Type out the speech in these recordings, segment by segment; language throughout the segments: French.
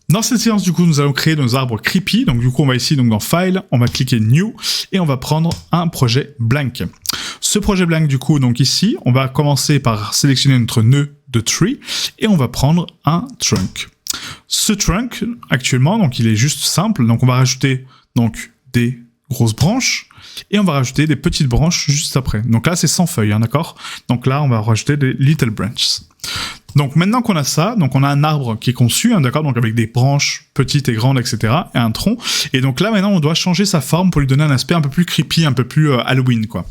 Dans cette séance, du coup, nous allons créer nos arbres creepy. Donc, du coup, on va ici, donc, dans File, on va cliquer New et on va prendre un projet blank. Ce projet blank, du coup, donc ici, on va commencer par sélectionner notre nœud de tree et on va prendre un trunk. Ce trunk, actuellement, donc, il est juste simple. Donc, on va rajouter, donc, des grosses branches et on va rajouter des petites branches juste après. Donc là, c'est sans feuilles, hein, d'accord? Donc là, on va rajouter des little branches. Donc maintenant qu'on a ça, donc on a un arbre qui est conçu, hein, d'accord, donc avec des branches petites et grandes, etc., et un tronc. Et donc là maintenant on doit changer sa forme pour lui donner un aspect un peu plus creepy, un peu plus Halloween, quoi.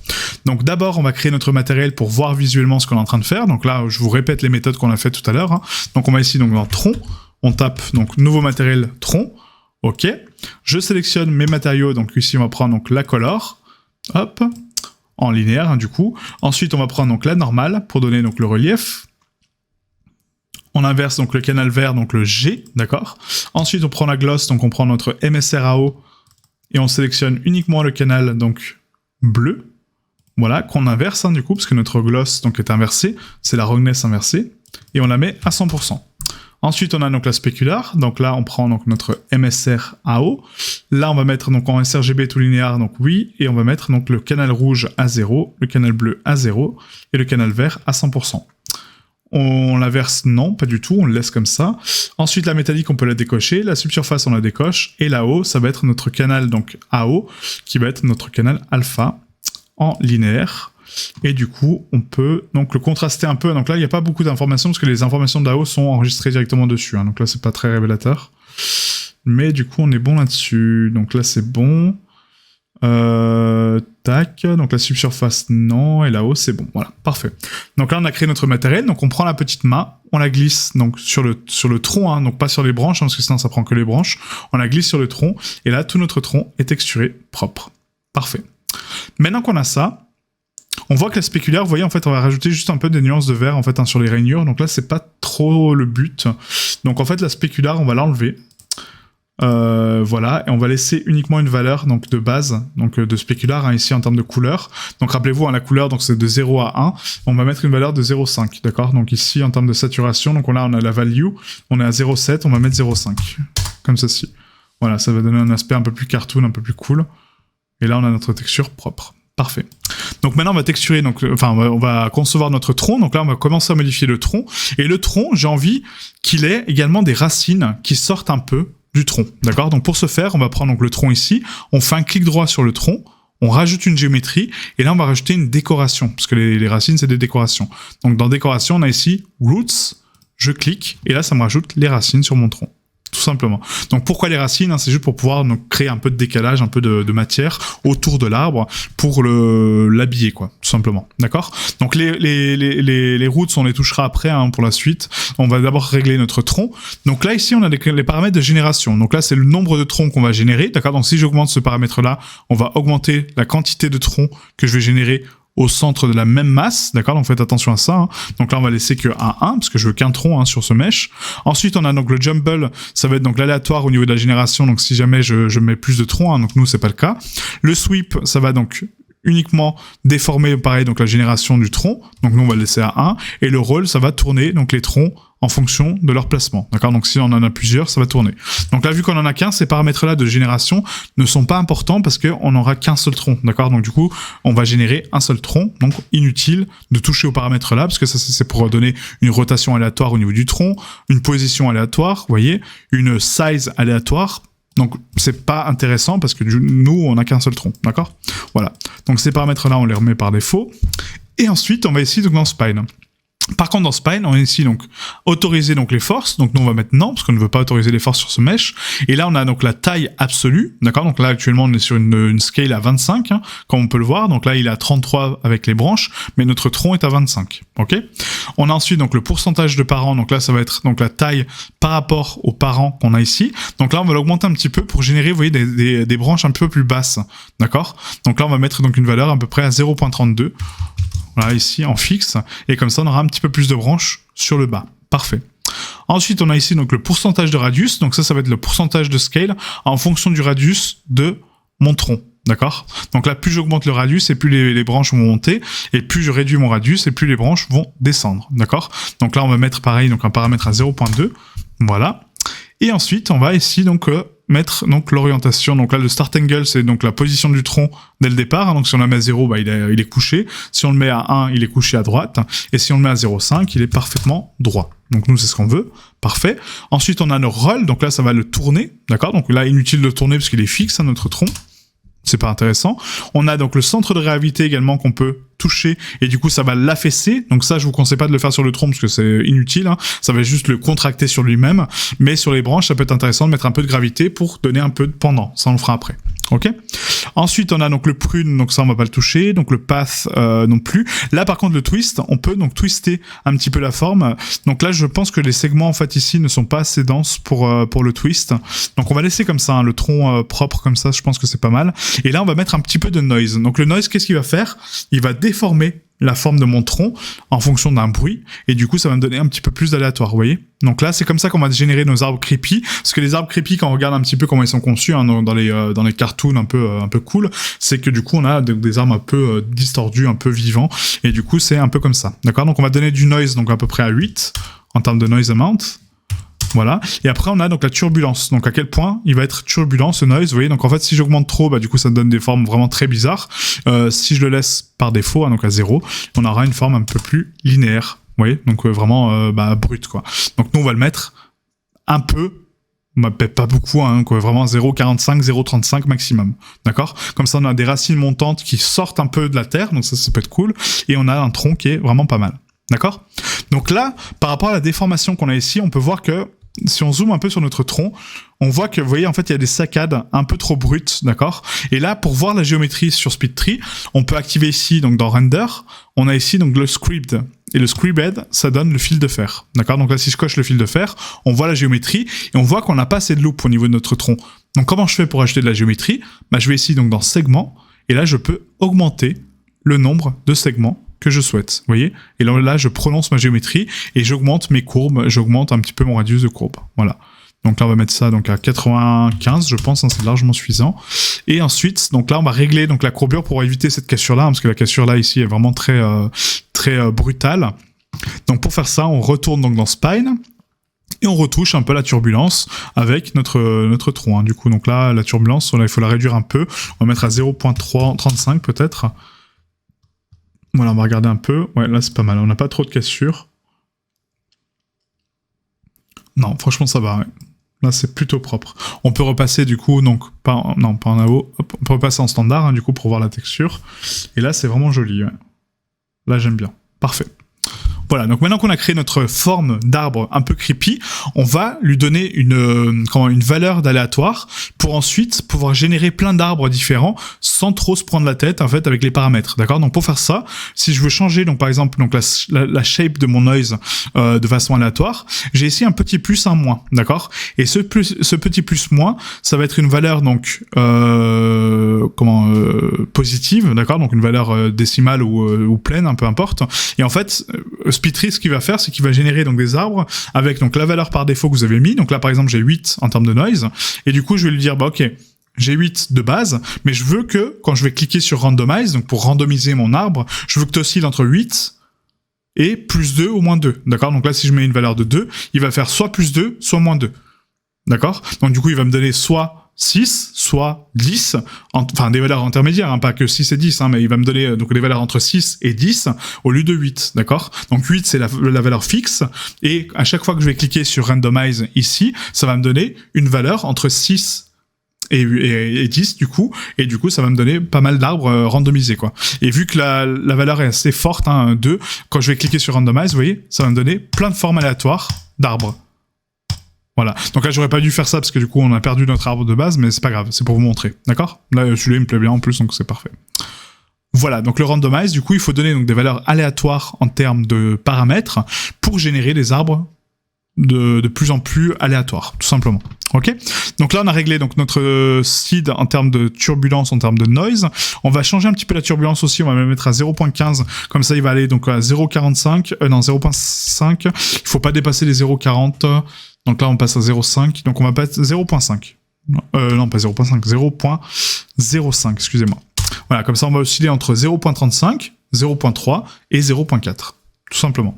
Donc d'abord on va créer notre matériel pour voir visuellement ce qu'on est en train de faire. Donc là je vous répète les méthodes qu'on a fait tout à l'heure. Hein. Donc on va ici donc dans tronc, on tape donc nouveau matériel tronc, ok. Je sélectionne mes matériaux, donc ici on va prendre donc la color, hop, en linéaire hein, du coup. Ensuite on va prendre donc la normale pour donner donc le relief. On inverse donc le canal vert, donc le G, d'accord. Ensuite, on prend la gloss, donc on prend notre MSRAO et on sélectionne uniquement le canal donc bleu. Voilà, qu'on inverse hein, du coup, parce que notre gloss donc est inversée, c'est la roughness inversée, et on la met à 100%. Ensuite, on a donc la spécular, donc là, on prend donc notre MSRAO. Là, on va mettre donc en sRGB tout linéaire, donc oui, et on va mettre donc le canal rouge à 0, le canal bleu à 0, et le canal vert à 100%. On l'inverse, non, pas du tout, on le laisse comme ça. Ensuite, la métallique, on peut la décocher. La subsurface, on la décoche. Et là-haut, ça va être notre canal, donc AO, qui va être notre canal alpha en linéaire. Et du coup, on peut donc le contraster un peu. Donc là, il n'y a pas beaucoup d'informations, parce que les informations d'AO sont enregistrées directement dessus. Hein. Donc là, c'est pas très révélateur. Mais du coup, on est bon là-dessus. Donc là, c'est bon. Tac, donc la subsurface non, et là-haut c'est bon, voilà, parfait. Donc là on a créé notre matériel, donc on prend la petite main, on la glisse donc sur le tronc, hein, donc pas sur les branches, hein, parce que sinon ça prend que les branches, on la glisse sur le tronc, et là tout notre tronc est texturé propre. Parfait. Maintenant qu'on a ça, on voit que la spéculaire, vous voyez, en fait on va rajouter juste un peu des nuances de vert en fait hein, sur les rainures, donc là c'est pas trop le but. Donc en fait la spéculaire on va l'enlever. Voilà, et on va laisser uniquement une valeur donc de base, donc de spécular hein, ici en termes de couleur. Donc rappelez-vous, hein, la couleur donc c'est de 0 à 1. On va mettre une valeur de 0,5, d'accord. Donc ici en termes de saturation, donc on a la value, on est à 0,7, on va mettre 0,5 comme ceci. Voilà, ça va donner un aspect un peu plus cartoon, un peu plus cool. Et là on a notre texture propre. Parfait. Donc maintenant on va texturer, donc on va concevoir notre tronc. Donc là on va commencer à modifier le tronc. Et le tronc, j'ai envie qu'il ait également des racines qui sortent un peu du tronc, d'accord. Donc pour ce faire, on va prendre donc le tronc ici, on fait un clic droit sur le tronc, on rajoute une géométrie, et là on va rajouter une décoration, parce que les racines c'est des décorations. Donc dans décoration, on a ici Roots, je clique, et là ça me rajoute les racines sur mon tronc. Tout simplement. Donc pourquoi les racines hein, c'est juste pour pouvoir donc, créer un peu de décalage, un peu de matière autour de l'arbre pour l'habiller, quoi, tout simplement. D'accord. Donc les roots, on les touchera après hein, pour la suite. On va d'abord régler notre tronc. Donc là, ici, on a les paramètres de génération. Donc là, c'est le nombre de troncs qu'on va générer. D'accord. Donc si j'augmente ce paramètre-là, on va augmenter la quantité de troncs que je vais générer au centre de la même masse, d'accord. Donc faites attention à ça. Hein. Donc là on va laisser que un 1 parce que je veux qu'un tronc hein, sur ce mesh. Ensuite on a donc le jumble, ça va être donc l'aléatoire au niveau de la génération. Donc si jamais je mets plus de troncs, hein, donc nous c'est pas le cas. Le sweep, ça va donc uniquement déformer pareil donc la génération du tronc. Donc nous on va le laisser à 1 et le roll ça va tourner donc les troncs en fonction de leur placement. D'accord. Donc si on en a plusieurs, ça va tourner. Donc là vu qu'on en a qu'un, ces paramètres là de génération ne sont pas importants parce que on n'aura qu'un seul tronc. D'accord. Donc du coup, on va générer un seul tronc. Donc inutile de toucher aux paramètres là parce que ça c'est pour donner une rotation aléatoire au niveau du tronc, une position aléatoire, vous voyez, une size aléatoire. Donc c'est pas intéressant parce que nous on n'a qu'un seul tronc, d'accord. Voilà. Donc ces paramètres là on les remet par défaut. Et ensuite on va ici donc dans Spine. Par contre, dans Spine, on a ici donc autoriser donc les forces. Donc nous on va mettre non parce qu'on ne veut pas autoriser les forces sur ce mesh. Et là on a donc la taille absolue, d'accord. Donc là actuellement on est sur une scale à 25, hein, comme on peut le voir. Donc là il est à 33 avec les branches, mais notre tronc est à 25. Ok. On a ensuite donc le pourcentage de parents. Donc là ça va être donc la taille par rapport aux parents qu'on a ici. Donc là on va l'augmenter un petit peu pour générer, vous voyez, des branches un peu plus basses, d'accord. Donc là on va mettre donc une valeur à peu près à 0,32. Voilà, ici en fixe, et comme ça on aura un petit peu plus de branches sur le bas. Parfait. Ensuite on a ici donc le pourcentage de radius, donc ça va être le pourcentage de scale en fonction du radius de mon tronc. D'accord. Donc là plus j'augmente le radius et plus les branches vont monter, et plus je réduis mon radius et plus les branches vont descendre. D'accord. Donc là on va mettre pareil donc un paramètre à 0,2. Voilà. Et ensuite, on va ici donc mettre donc l'orientation. Donc là, le start angle, c'est donc la position du tronc dès le départ. Donc si on le met à 0, bah, il est couché. Si on le met à 1, il est couché à droite. Et si on le met à 0,5, il est parfaitement droit. Donc nous, c'est ce qu'on veut. Parfait. Ensuite, on a nos roll. Donc là, ça va le tourner. D'accord? Donc là, inutile de le tourner parce qu'il est fixe, hein, notre tronc. C'est pas intéressant. On a donc le centre de gravité également qu'on peut toucher et du coup ça va l'affaisser. Donc ça je vous conseille pas de le faire sur le tronc parce que c'est inutile, hein. Ça va juste le contracter sur lui-même, mais sur les branches ça peut être intéressant de mettre un peu de gravité pour donner un peu de pendant. Ça on le fera après. Ok. Ensuite on a donc le prune, donc ça on va pas le toucher, donc le path non plus. Là par contre le twist, on peut donc twister un petit peu la forme. Donc là je pense que les segments en fait ici ne sont pas assez denses pour le twist. Donc on va laisser comme ça, hein, le tronc propre comme ça, je pense que c'est pas mal. Et là on va mettre un petit peu de noise. Donc le noise, qu'est-ce qu'il va faire? Il va déformer la forme de mon tronc en fonction d'un bruit et du coup ça va me donner un petit peu plus d'aléatoire, vous voyez. Donc là c'est comme ça qu'on va générer nos arbres creepy, parce que les arbres creepy, quand on regarde un petit peu comment ils sont conçus, hein, dans les cartoons un peu cool, c'est que du coup on a des arbres un peu distordus, un peu vivants, et du coup c'est un peu comme ça, d'accord. Donc on va donner du noise donc à peu près à 8 en termes de noise amount. Voilà. Et après, on a donc la turbulence. Donc, à quel point il va être turbulent, ce noise, vous voyez. Donc, en fait, si j'augmente trop, bah, du coup, ça me donne des formes vraiment très bizarres. Si je le laisse par défaut, hein, donc à 0, on aura une forme un peu plus linéaire. Vous voyez. Donc, vraiment, brute, quoi. Donc, nous, on va le mettre un peu, pas beaucoup, hein, quoi, vraiment 0,45, 0,35 maximum. D'accord? Comme ça, on a des racines montantes qui sortent un peu de la terre. Donc, ça peut être cool. Et on a un tronc qui est vraiment pas mal. D'accord? Donc là, par rapport à la déformation qu'on a ici, on peut voir que si on zoome un peu sur notre tronc, on voit que, vous voyez, en fait, il y a des saccades un peu trop brutes, d'accord? Et là, pour voir la géométrie sur SpeedTree, on peut activer ici, donc dans Render, on a ici donc le Scribd. Et le Scribd, ça donne le fil de fer, d'accord? Donc là, si je coche le fil de fer, on voit la géométrie et on voit qu'on n'a pas assez de loupe au niveau de notre tronc. Donc comment je fais pour ajouter de la géométrie? Bah, je vais ici donc dans Segments, et là, je peux augmenter le nombre de segments que je souhaite, vous voyez. Et là, je prononce ma géométrie et j'augmente mes courbes, j'augmente un petit peu mon radius de courbe. Voilà. Donc là, on va mettre ça donc à 95, je pense, hein, c'est largement suffisant. Et ensuite, donc là, on va régler donc la courbure pour éviter cette cassure-là, hein, parce que la cassure là ici est vraiment très brutale. Donc pour faire ça, on retourne donc dans Spine. Et on retouche un peu la turbulence avec notre tronc. Hein. Du coup, donc là, la turbulence, il faut la réduire un peu. On va mettre à 0,35 peut-être. Voilà, on va regarder un peu. Ouais, là, c'est pas mal. On n'a pas trop de cassures. Non, franchement, ça va. Ouais. Là, c'est plutôt propre. On peut repasser, du coup, donc, pas en AO. Hop, on peut repasser en standard, hein, du coup, pour voir la texture. Et là, c'est vraiment joli. Ouais. Là, j'aime bien. Parfait. Voilà, donc maintenant qu'on a créé notre forme d'arbre un peu creepy, on va lui donner une valeur d'aléatoire pour ensuite pouvoir générer plein d'arbres différents sans trop se prendre la tête en fait avec les paramètres, d'accord? Donc pour faire ça, si je veux changer donc par exemple donc la shape de mon noise de façon aléatoire, j'ai ici un petit plus, un moins, d'accord? Et ce petit plus moins, ça va être une valeur donc positive, d'accord? Donc une valeur décimale ou pleine, peu importe. Et en fait, SpeedTree, ce qu'il va faire, c'est qu'il va générer donc des arbres avec donc la valeur par défaut que vous avez mis. Donc là, par exemple, j'ai 8 en termes de noise. Et du coup, je vais lui dire, bah ok, j'ai 8 de base, mais je veux que, quand je vais cliquer sur Randomize, donc pour randomiser mon arbre, je veux que tu oscilles entre 8 et plus 2 ou moins 2. D'accord? Donc là, si je mets une valeur de 2, il va faire soit plus 2, soit moins 2. D'accord? Donc du coup, il va me donner soit 6, soit 10, enfin des valeurs intermédiaires, hein, pas que 6 et 10, hein, mais il va me donner donc des valeurs entre 6 et 10 au lieu de 8, d'accord? Donc 8 c'est la valeur fixe, et à chaque fois que je vais cliquer sur Randomize ici, ça va me donner une valeur entre 6 et 10 du coup, et du coup ça va me donner pas mal d'arbres randomisés quoi. Et vu que la valeur est assez forte, hein, 2, quand je vais cliquer sur Randomize, vous voyez, ça va me donner plein de formes aléatoires d'arbres. Voilà. Donc là, j'aurais pas dû faire ça parce que du coup, on a perdu notre arbre de base, mais c'est pas grave, c'est pour vous montrer. D'accord? Là, celui-là, il me plaît bien en plus, donc c'est parfait. Voilà. Donc le randomize, du coup, il faut donner donc des valeurs aléatoires en termes de paramètres pour générer des arbres de plus en plus aléatoires, tout simplement. Ok? Donc là, on a réglé donc notre seed en termes de turbulence, en termes de noise. On va changer un petit peu la turbulence aussi. On va le mettre à 0.15. Comme ça, il va aller donc à 0.45. Non, 0.5. Il faut pas dépasser les 0.40. Donc là, on passe à 0.5. Donc on va passer 0.5. Non, pas 0.5. 0.05, excusez-moi. Voilà, comme ça, on va osciller entre 0.35, 0.3 et 0.4. Tout simplement.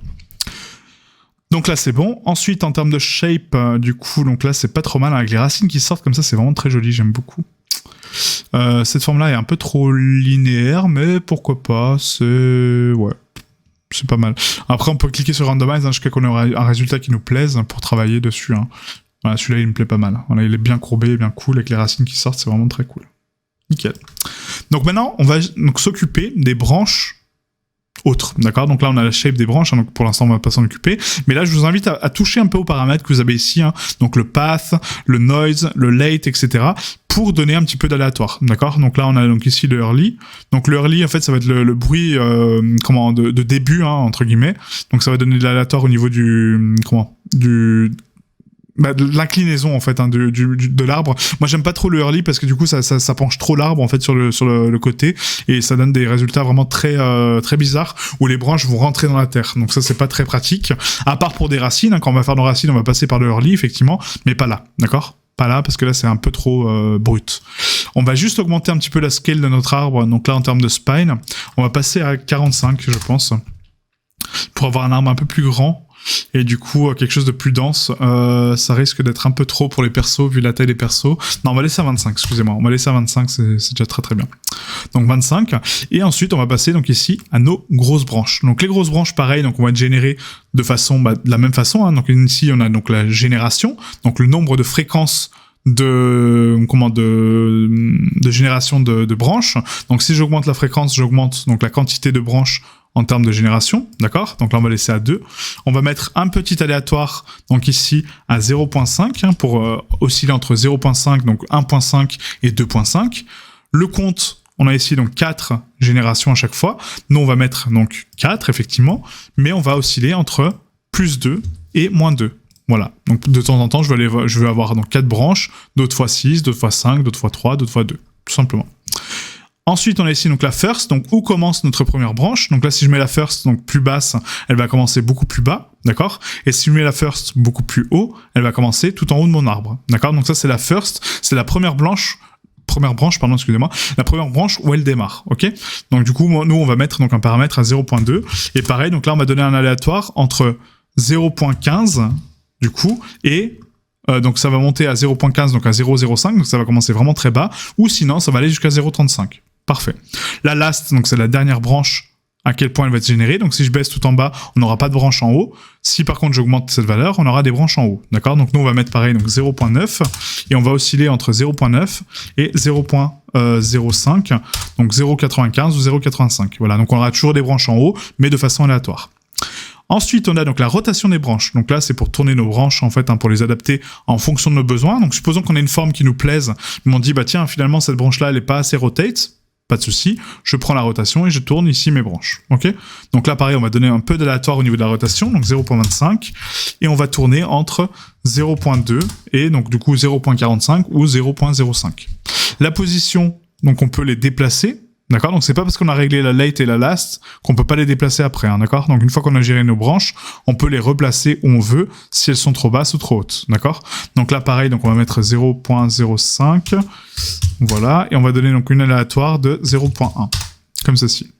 Donc là c'est bon. Ensuite en termes de shape, du coup, donc là c'est pas trop mal avec les racines qui sortent comme ça, c'est vraiment très joli, j'aime beaucoup. Cette forme-là est un peu trop linéaire, mais pourquoi pas, ouais, c'est pas mal. Après on peut cliquer sur Randomize jusqu'à qu'on ait un résultat qui nous plaise pour travailler dessus. Voilà, celui-là il me plaît pas mal. Voilà, il est bien courbé, bien cool, avec les racines qui sortent, c'est vraiment très cool. Nickel. Donc maintenant on va donc s'occuper des branches autres, d'accord? Donc là, on a la shape des branches, donc pour l'instant, on va pas s'en occuper. Mais là, je vous invite à toucher un peu aux paramètres que vous avez ici, donc le path, le noise, le late, etc., pour donner un petit peu d'aléatoire, d'accord? Donc là, on a donc ici le early. Donc le early, en fait, ça va être le bruit, de début, entre guillemets. Donc ça va donner de l'aléatoire au niveau de l'inclinaison en fait de l'arbre. Moi j'aime pas trop le early parce que du coup ça penche trop l'arbre en fait sur le côté et ça donne des résultats vraiment très très bizarres où les branches vont rentrer dans la terre. Donc ça c'est pas très pratique. À part pour des racines, quand on va faire nos racines, on va passer par le early effectivement, mais pas là, d'accord? Pas là parce que là c'est un peu trop brut. On va juste augmenter un petit peu la scale de notre arbre. Donc là en termes de spine, on va passer à 45 je pense pour avoir un arbre un peu plus grand. Et du coup, quelque chose de plus dense, ça risque d'être un peu trop pour les persos, vu la taille des persos. Non, on va laisser à 25, excusez-moi. On va laisser à 25, c'est déjà très très bien. Donc 25. Et ensuite, on va passer donc ici à nos grosses branches. Donc les grosses branches, pareil, donc on va être générées de façon, de la même façon. Donc ici, on a donc la génération, donc le nombre de fréquences de génération de branches. Donc si j'augmente la fréquence, j'augmente donc la quantité de branches en termes de génération, d'accord? Donc là, on va laisser à 2. On va mettre un petit aléatoire, donc ici, à 0.5, pour osciller entre 0.5, donc 1.5 et 2.5. Le compte, on a ici donc 4 générations à chaque fois. Nous, on va mettre donc 4, effectivement, mais on va osciller entre plus 2 et moins 2. Voilà, donc de temps en temps, je vais avoir donc 4 branches, d'autres fois 6, d'autres fois 5, d'autres fois 3, d'autres fois 2, tout simplement. Ensuite, on a ici donc la first, donc où commence notre première branche. Donc là, si je mets la first donc plus basse, elle va commencer beaucoup plus bas, d'accord? Et si je mets la first beaucoup plus haut, elle va commencer tout en haut de mon arbre, d'accord? Donc ça, c'est la first, c'est la première branche, la première branche où elle démarre, ok? Donc du coup, nous, on va mettre donc un paramètre à 0.2, et pareil, donc là, on va donner un aléatoire entre 0.15, du coup, et donc ça va monter à 0.15, donc à 0.05, donc ça va commencer vraiment très bas, ou sinon, ça va aller jusqu'à 0.35. Parfait. La last, donc c'est la dernière branche, à quel point elle va être générée. Donc si je baisse tout en bas, on n'aura pas de branche en haut. Si par contre j'augmente cette valeur, on aura des branches en haut. D'accord? Donc nous on va mettre pareil, donc 0.9, et on va osciller entre 0.9 et 0.05, donc 0.95 ou 0.85. Voilà, donc on aura toujours des branches en haut, mais de façon aléatoire. Ensuite, on a donc la rotation des branches. Donc là, c'est pour tourner nos branches, en fait, pour les adapter en fonction de nos besoins. Donc supposons qu'on ait une forme qui nous plaise, mais on dit, bah tiens, finalement, cette branche-là, elle est pas assez rotate. Pas de souci, je prends la rotation et je tourne ici mes branches, ok? Donc là, pareil, on va donner un peu d'aléatoire au niveau de la rotation, donc 0.25, et on va tourner entre 0.2 et donc du coup 0.45 ou 0.05. La position, donc on peut les déplacer, d'accord? Donc c'est pas parce qu'on a réglé la late et la last qu'on peut pas les déplacer après, d'accord? Donc une fois qu'on a géré nos branches, on peut les replacer où on veut si elles sont trop basses ou trop hautes, d'accord? Donc là pareil, donc on va mettre 0.05, voilà, et on va donner donc une aléatoire de 0.1, comme ceci.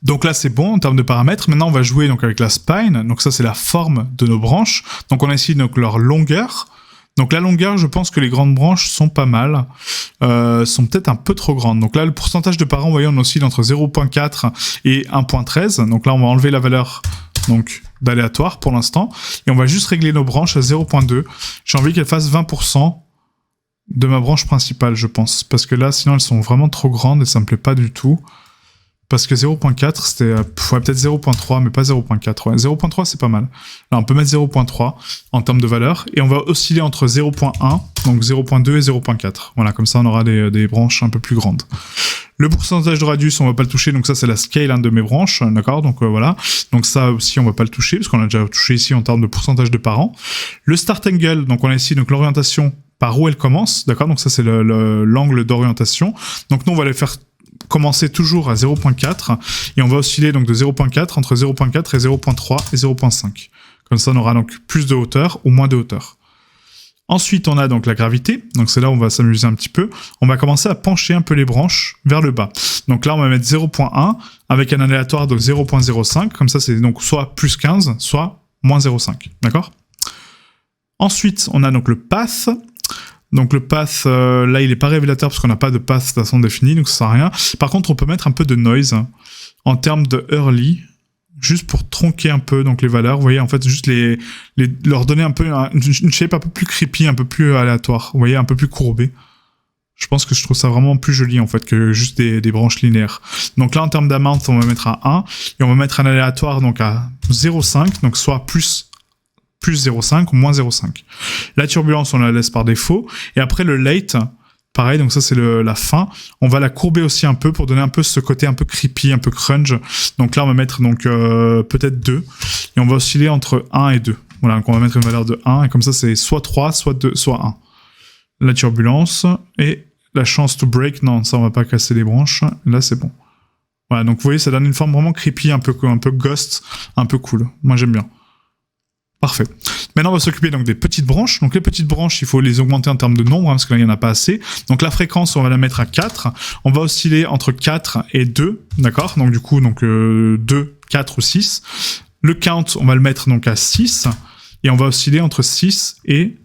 Donc là c'est bon en termes de paramètres. Maintenant on va jouer donc avec la spine, donc ça c'est la forme de nos branches. Donc on a ici donc leur longueur. Donc la longueur, je pense que les grandes branches sont pas mal, sont peut-être un peu trop grandes. Donc là, le pourcentage de parents, vous voyez, on oscille entre 0.4 et 1.13. Donc là, on va enlever la valeur donc d'aléatoire pour l'instant, et on va juste régler nos branches à 0.2. J'ai envie qu'elles fassent 20% de ma branche principale, je pense, parce que là, sinon, elles sont vraiment trop grandes et ça me plaît pas du tout. Parce que 0.4, c'était peut-être 0.3, mais pas 0.4. Ouais. 0.3, c'est pas mal. Là, on peut mettre 0.3 en termes de valeur. Et on va osciller entre 0.1, donc 0.2 et 0.4. Voilà, comme ça, on aura des branches un peu plus grandes. Le pourcentage de radius, on va pas le toucher. Donc ça, c'est la scale de mes branches. D'accord? Donc voilà. Donc ça aussi, on va pas le toucher, parce qu'on a déjà touché ici en termes de pourcentage de parents. Le start angle, donc on a ici donc l'orientation par où elle commence. D'accord? Donc ça, c'est l'angle d'orientation. Donc nous, on va les faire commencer toujours à 0.4 et on va osciller donc de 0.4 entre 0.4 et 0.3 et 0.5. Comme ça, on aura donc plus de hauteur ou moins de hauteur. Ensuite, on a donc la gravité. Donc c'est là où on va s'amuser un petit peu. On va commencer à pencher un peu les branches vers le bas. Donc là, on va mettre 0.1 avec un aléatoire de 0.05. Comme ça, c'est donc soit plus 15, soit moins 0,5. D'accord? Ensuite, on a donc le path. Donc le path, là, il n'est pas révélateur parce qu'on n'a pas de path de façon définie, donc ça sert à rien. Par contre, on peut mettre un peu de noise en termes de early, juste pour tronquer un peu donc les valeurs. Vous voyez, en fait, juste leur donner un peu une shape un peu plus creepy, un peu plus aléatoire. Vous voyez, un peu plus courbée. Je pense que je trouve ça vraiment plus joli, en fait, que juste des branches linéaires. Donc là, en termes d'amount, on va mettre à 1, et on va mettre un aléatoire donc à 0,5, donc soit plus 0,5 ou moins 0,5. La turbulence, on la laisse par défaut. Et après, le late, pareil, donc ça, c'est la fin. On va la courber aussi un peu pour donner un peu ce côté un peu creepy, un peu crunch. Donc là, on va mettre donc peut-être 2. Et on va osciller entre 1 et 2. Voilà, donc on va mettre une valeur de 1. Et comme ça, c'est soit 3, soit 2, soit 1. La turbulence et la chance to break. Non, ça, on va pas casser les branches. Là, c'est bon. Voilà, donc vous voyez, ça donne une forme vraiment creepy, un peu ghost, un peu cool. Moi, j'aime bien. Parfait. Maintenant, on va s'occuper donc des petites branches. Donc les petites branches, il faut les augmenter en termes de nombre, parce que là, il n'y en a pas assez. Donc la fréquence, on va la mettre à 4. On va osciller entre 4 et 2, d'accord? Donc du coup, 2, 4 ou 6. Le count, on va le mettre donc à 6. Et on va osciller entre 6 et...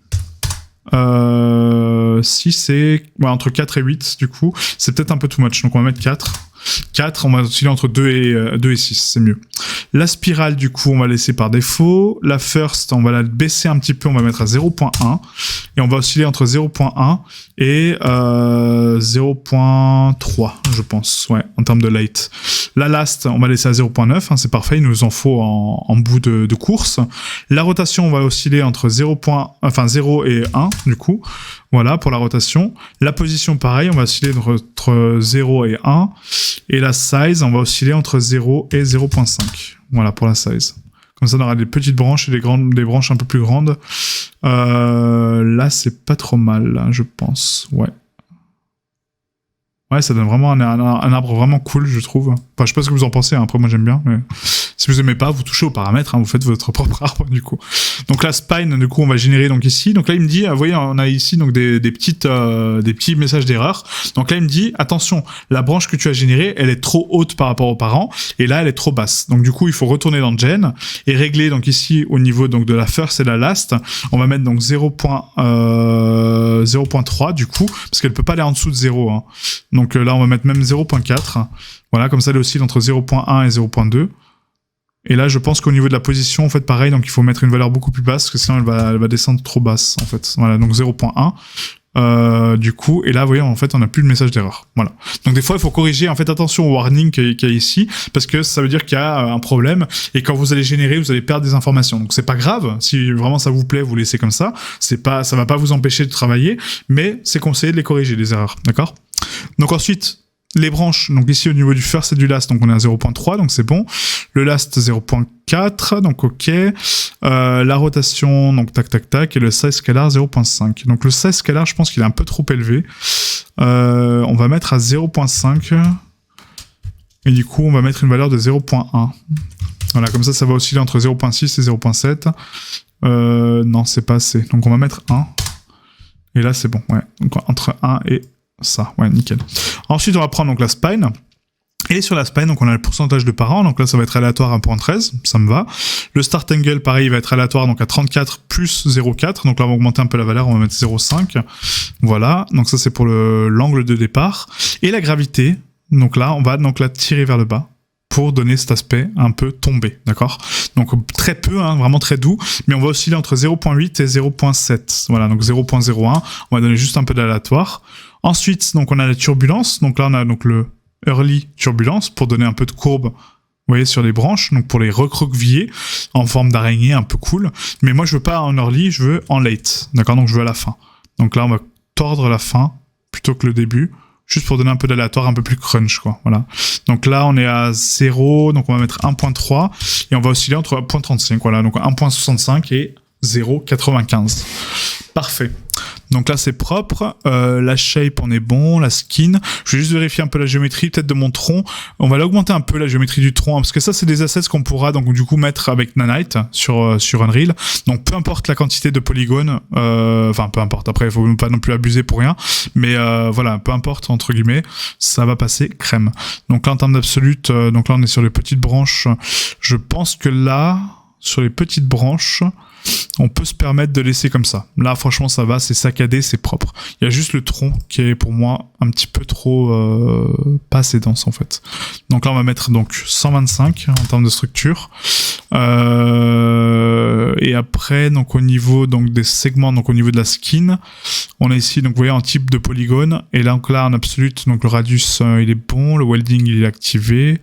6 et... Ouais, entre 4 et 8, du coup. C'est peut-être un peu too much, donc on va mettre 4. 4, on va osciller entre 2 et 6, c'est mieux. La spirale, du coup, on va laisser par défaut. La first, on va la baisser un petit peu, on va mettre à 0.1. Et on va osciller entre 0.1 et 0.3, je pense, ouais, en termes de late. La last, on va laisser à 0.9, hein, c'est parfait, il nous en faut en bout de course. La rotation, on va osciller entre 0 et 1, du coup. Voilà, pour la rotation. La position, pareil, on va osciller entre 0 et 1. Et la size, on va osciller entre 0 et 0.5. Voilà, pour la size. Comme ça, on aura des petites branches et des branches un peu plus grandes. Là, c'est pas trop mal, là, je pense. Ouais. Ouais, ça donne vraiment un arbre vraiment cool, je trouve. Enfin, je sais pas ce que vous en pensez, hein. Après, moi, j'aime bien, mais... Si vous aimez pas, vous touchez aux paramètres, hein, vous faites votre propre arbre, du coup. Donc la spine, du coup, on va générer donc ici. Donc là, il me dit, vous voyez, on a ici donc des petits messages d'erreur. Donc là, il me dit, attention, la branche que tu as générée, elle est trop haute par rapport aux parents, et là, elle est trop basse. Donc du coup, il faut retourner dans Gen et régler donc ici au niveau donc de la first et la last. On va mettre donc 0.3 du coup, parce qu'elle peut pas aller en dessous de 0. Hein. Donc là, on va mettre même 0.4. Voilà, comme ça, elle oscille entre 0.1 et 0.2. Et là, je pense qu'au niveau de la position, en fait, pareil, donc il faut mettre une valeur beaucoup plus basse, parce que sinon, elle va descendre trop basse, en fait. Voilà, donc 0.1, du coup, et là, vous voyez, en fait, on n'a plus de message d'erreur. Voilà. Donc des fois, il faut corriger, en fait, attention au warning qu'il y a ici, parce que ça veut dire qu'il y a un problème, et quand vous allez générer, vous allez perdre des informations. Donc c'est pas grave, si vraiment ça vous plaît, vous laissez comme ça, ça va pas vous empêcher de travailler, mais c'est conseillé de les corriger, les erreurs, d'accord? Donc ensuite, les branches, donc ici au niveau du first et du last, donc on est à 0.3, donc c'est bon. Le last 0.4, donc ok. La rotation, donc tac tac tac, et le size scalar 0.5. Donc le size scalar, je pense qu'il est un peu trop élevé. On va mettre à 0.5. Et du coup, on va mettre une valeur de 0.1. Voilà, comme ça va osciller entre 0.6 et 0.7. Non, c'est pas assez. Donc on va mettre 1. Et là, c'est bon, ouais. Donc entre 1 et ça, ouais, nickel. Ensuite, on va prendre donc la spine. Et sur la spine, donc on a le pourcentage de parents, donc là ça va être aléatoire à 1.13, ça me va. Le start angle, pareil, il va être aléatoire, donc à 34 plus 0.4, donc là on va augmenter un peu la valeur, on va mettre 0.5. Voilà, donc ça c'est pour l'angle de départ. Et la gravité, donc là on va donc la tirer vers le bas pour donner cet aspect un peu tombé, d'accord? Donc très peu, hein, vraiment très doux, mais on va osciller entre 0.8 et 0.7. Voilà, donc 0.01, on va donner juste un peu d'aléatoire. Ensuite, donc on a la turbulence, donc là on a donc le early turbulence pour donner un peu de courbe, vous voyez, sur les branches, donc pour les recroqueviller en forme d'araignée un peu cool. Mais moi je veux pas en early, je veux en late, d'accord? Donc je veux à la fin. Donc là on va tordre la fin plutôt que le début, juste pour donner un peu d'aléatoire, un peu plus crunch, quoi. Voilà. Donc là on est à 0, donc on va mettre 1.3 et on va osciller entre 1.35, voilà, donc 1.65 et 0.95. Parfait. Donc là c'est propre, la shape on est bon, la skin, je vais juste vérifier un peu la géométrie peut-être de mon tronc, on va l'augmenter un peu la géométrie du tronc, hein, parce que ça c'est des assets qu'on pourra donc du coup mettre avec Nanite sur Unreal, donc peu importe la quantité de polygones, enfin peu importe, après il faut pas non plus abuser pour rien, mais voilà, peu importe entre guillemets, ça va passer crème. Donc là en termes d'absolute, donc là on est sur les petites branches, je pense que là... sur les petites branches, on peut se permettre de laisser comme ça. Là, franchement, ça va, c'est saccadé, c'est propre. Il y a juste le tronc qui est, pour moi, un petit peu trop pas assez dense, en fait. Donc là, on va mettre donc 125 en termes de structure. Et après, donc au niveau donc des segments, donc au niveau de la skin, on a ici, donc vous voyez, un type de polygone. Et donc là, en absolute, donc le radius, il est bon, le welding, il est activé.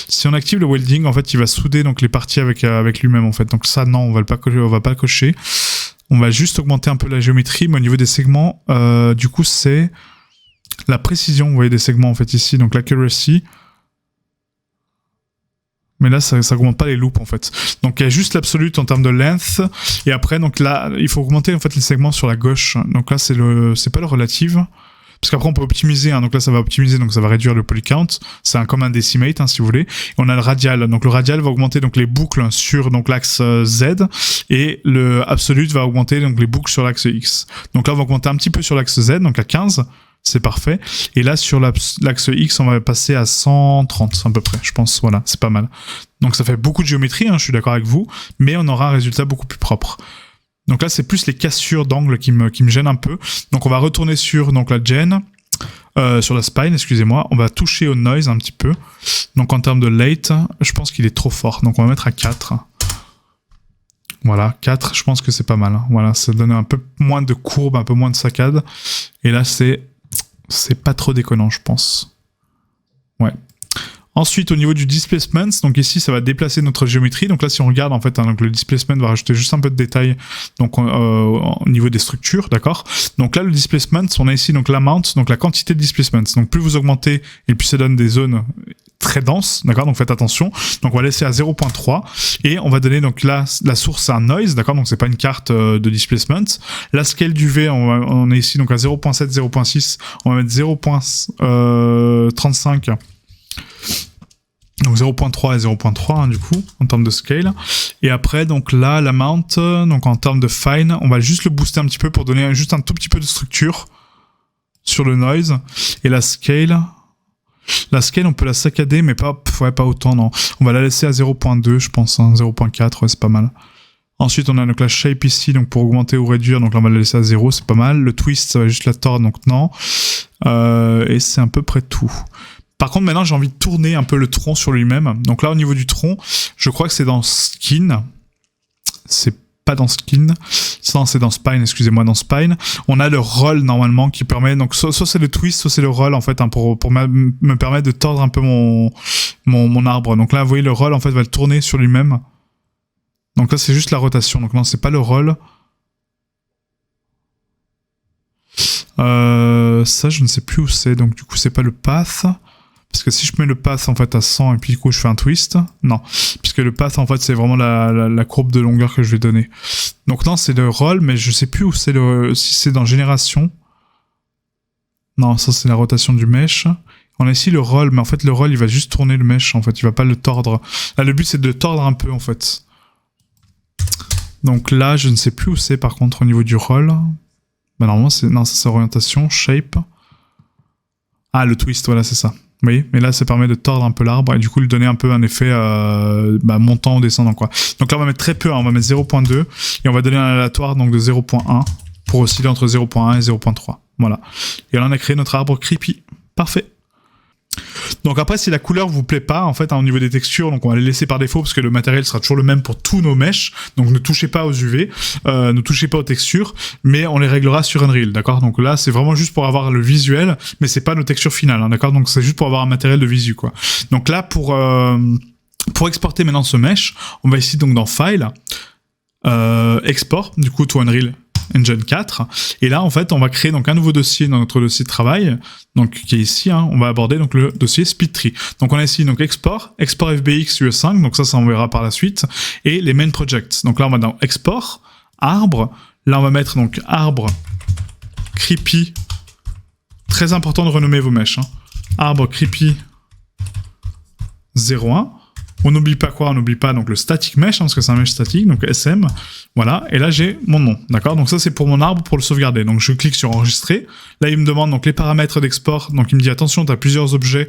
Si on active le welding, en fait, il va souder donc les parties avec lui-même, en fait. Donc ça, non, on va pas le cocher. On va juste augmenter un peu la géométrie, mais au niveau des segments, du coup, c'est la précision. Vous voyez des segments, en fait, ici, donc l'accuracy. Mais là, ça augmente pas les loops, en fait. Donc il y a juste l'absolute en termes de length. Et après, donc là, il faut augmenter en fait les segments sur la gauche. Donc là, c'est pas le relative. Parce qu'après on peut optimiser, hein. Donc là ça va optimiser, donc ça va réduire le poly count, c'est comme un decimate, hein, si vous voulez. Et on a le radial, donc le radial va augmenter donc les boucles sur donc l'axe Z, et le absolute va augmenter donc les boucles sur l'axe X. Donc là on va augmenter un petit peu sur l'axe Z, donc à 15, c'est parfait. Et là sur l'axe X on va passer à 130 à peu près, je pense, voilà, c'est pas mal. Donc ça fait beaucoup de géométrie, hein, je suis d'accord avec vous, mais on aura un résultat beaucoup plus propre. Donc là, c'est plus les cassures d'angle qui me gênent un peu. Donc on va retourner sur donc la gen, sur la spine, excusez-moi. On va toucher au noise un petit peu. Donc en termes de late, je pense qu'il est trop fort. Donc on va mettre à 4. Voilà, 4, je pense que c'est pas mal. Voilà, ça donne un peu moins de courbe, un peu moins de saccade. Et là, c'est pas trop déconnant, je pense. Ouais. Ensuite, au niveau du displacement, donc ici, ça va déplacer notre géométrie. Donc là, si on regarde, en fait, hein, donc le displacement va rajouter juste un peu de détails donc, au niveau des structures, d'accord. Donc là, le displacement, on a ici donc l'amount, donc la quantité de displacement. Donc plus vous augmentez, et plus ça donne des zones très denses, d'accord. Donc faites attention. Donc on va laisser à 0.3 et on va donner donc là la source à un noise, d'accord. Donc c'est pas une carte de displacement. La scale du V, on est ici donc à 0.7, 0.6. On va mettre 0.35. Donc 0.3 et 0.3 hein, du coup en termes de scale. Et après donc là l'amount, donc en termes de fine, on va juste le booster un petit peu pour donner juste un tout petit peu de structure sur le noise. Et la scale on peut la saccader mais pas autant, non. On va la laisser à 0.2 je pense, hein, 0.4, ouais, c'est pas mal. Ensuite on a donc la shape ici donc pour augmenter ou réduire, donc là on va la laisser à 0, c'est pas mal. Le twist ça va juste la tordre, donc non. Et c'est à peu près tout. Par contre, maintenant, j'ai envie de tourner un peu le tronc sur lui-même. Donc là, au niveau du tronc, je crois que c'est dans Skin. C'est pas dans Skin. Ça, c'est dans Spine, excusez-moi, dans Spine. On a le roll, normalement, qui permet... Donc, soit c'est le twist, soit c'est le roll, en fait, hein, pour me permettre de tordre un peu mon arbre. Donc là, vous voyez, le roll, en fait, va le tourner sur lui-même. Donc là, c'est juste la rotation. Donc non, c'est pas le roll. Ça, je ne sais plus où c'est. Donc, du coup, c'est pas le path. Parce que si je mets le path en fait à 100 et puis du coup je fais un twist, non. Puisque le path en fait c'est vraiment la courbe de longueur que je vais donner. Donc non, c'est le roll, mais je sais plus où c'est si c'est dans génération. Non, ça c'est la rotation du mesh. On a ici le roll, mais en fait le roll il va juste tourner le mesh en fait, il va pas le tordre. Là le but c'est de le tordre un peu en fait. Donc là je ne sais plus où c'est par contre au niveau du roll. Bah normalement c'est orientation, shape. Ah le twist, voilà c'est ça. Oui, mais là ça permet de tordre un peu l'arbre et du coup lui donner un peu un effet montant ou descendant quoi. Donc là on va mettre très peu, hein, on va mettre 0.2 et on va donner un aléatoire donc de 0.1 pour osciller entre 0.1 et 0.3. Voilà. Et là on a créé notre arbre creepy. Parfait. Donc après si la couleur vous plaît pas en fait hein, au niveau des textures, donc on va les laisser par défaut parce que le matériel sera toujours le même pour tous nos meshs, donc ne touchez pas aux UV, ne touchez pas aux textures, mais on les réglera sur Unreal, d'accord. Donc là c'est vraiment juste pour avoir le visuel, mais c'est pas nos textures finales, hein, d'accord. Donc c'est juste pour avoir un matériel de visu quoi. Donc là pour exporter maintenant ce mesh, on va ici donc dans File, Export, du coup to Unreal Engine 4, et là en fait on va créer donc un nouveau dossier dans notre dossier de travail, donc qui est ici, hein, on va aborder donc le dossier SpeedTree. Donc on a ici donc export FBX US5, donc ça on verra par la suite, et les main projects. Donc là on va dans export, arbre, là on va mettre donc arbre creepy, très important de renommer vos mèches, hein. Arbre creepy 01, On n'oublie pas quoi? On n'oublie pas donc le static mesh, hein, parce que c'est un mesh statique, donc SM. Voilà, et là j'ai mon nom, d'accord? Donc ça c'est pour mon arbre, pour le sauvegarder. Donc je clique sur enregistrer. Là il me demande donc les paramètres d'export. Donc il me dit attention, tu as plusieurs objets,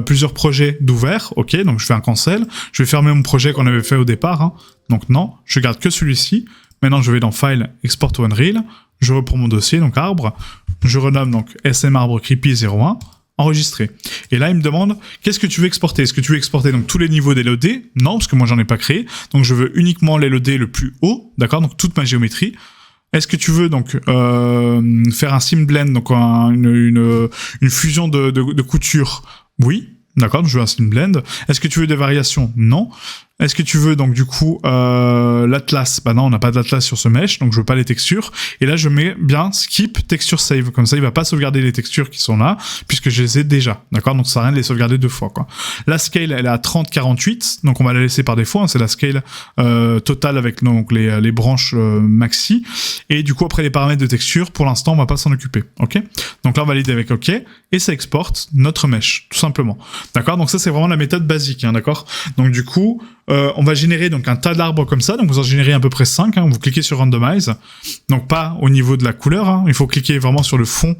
plusieurs projets d'ouvert. Ok, donc je fais un cancel. Je vais fermer mon projet qu'on avait fait au départ. Hein. Donc non, je garde que celui-ci. Maintenant je vais dans File, Export to Unreal. Je reprends mon dossier, donc arbre. Je renomme donc SM arbre creepy 01. Enregistrer. Et là, il me demande, qu'est-ce que tu veux exporter? Est-ce que tu veux exporter donc tous les niveaux des loadés? Non, parce que moi, j'en ai pas créé. Donc, je veux uniquement les loadés le plus haut, d'accord? Donc, toute ma géométrie. Est-ce que tu veux donc faire un sim blend, donc une fusion de couture? Oui. D'accord, je veux un sim blend. Est-ce que tu veux des variations? Non. Est-ce que tu veux donc du coup l'atlas? Bah non, on n'a pas d'atlas sur ce mesh, donc je veux pas les textures. Et là, je mets bien skip texture save, comme ça il va pas sauvegarder les textures qui sont là, puisque je les ai déjà. D'accord, donc ça sert à rien de les sauvegarder deux fois, quoi. La scale, elle est à 30-48, donc on va la laisser par défaut. Hein, c'est la scale totale avec donc les branches maxi. Et du coup après les paramètres de texture, pour l'instant on va pas s'en occuper. Ok. Donc là on valide avec OK et ça exporte notre mesh, tout simplement. D'accord, donc ça c'est vraiment la méthode basique. Hein, d'accord. Donc du coup on va générer donc un tas d'arbres comme ça, donc vous en générez à peu près 5, hein, vous cliquez sur Randomize, donc pas au niveau de la couleur, hein, il faut cliquer vraiment sur le fond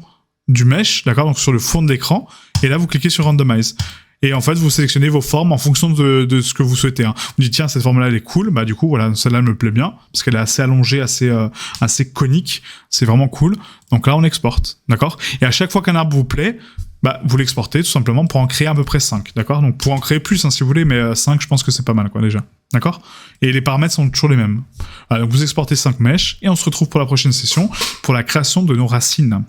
du mesh, d'accord, donc sur le fond de l'écran, et là vous cliquez sur Randomize. Et en fait, vous sélectionnez vos formes en fonction de ce que vous souhaitez. Hein. Vous dites, tiens, cette forme-là, elle est cool. Bah, du coup, voilà, celle-là me plaît bien, parce qu'elle est assez allongée, assez conique. C'est vraiment cool. Donc là, on exporte, d'accord? Et à chaque fois qu'un arbre vous plaît, bah, vous l'exportez tout simplement pour en créer à peu près 5, d'accord? Donc, pour en créer plus, hein, si vous voulez, mais 5, je pense que c'est pas mal, quoi, déjà. D'accord? Et les paramètres sont toujours les mêmes. Donc, vous exportez 5 mèches, et on se retrouve pour la prochaine session, pour la création de nos racines.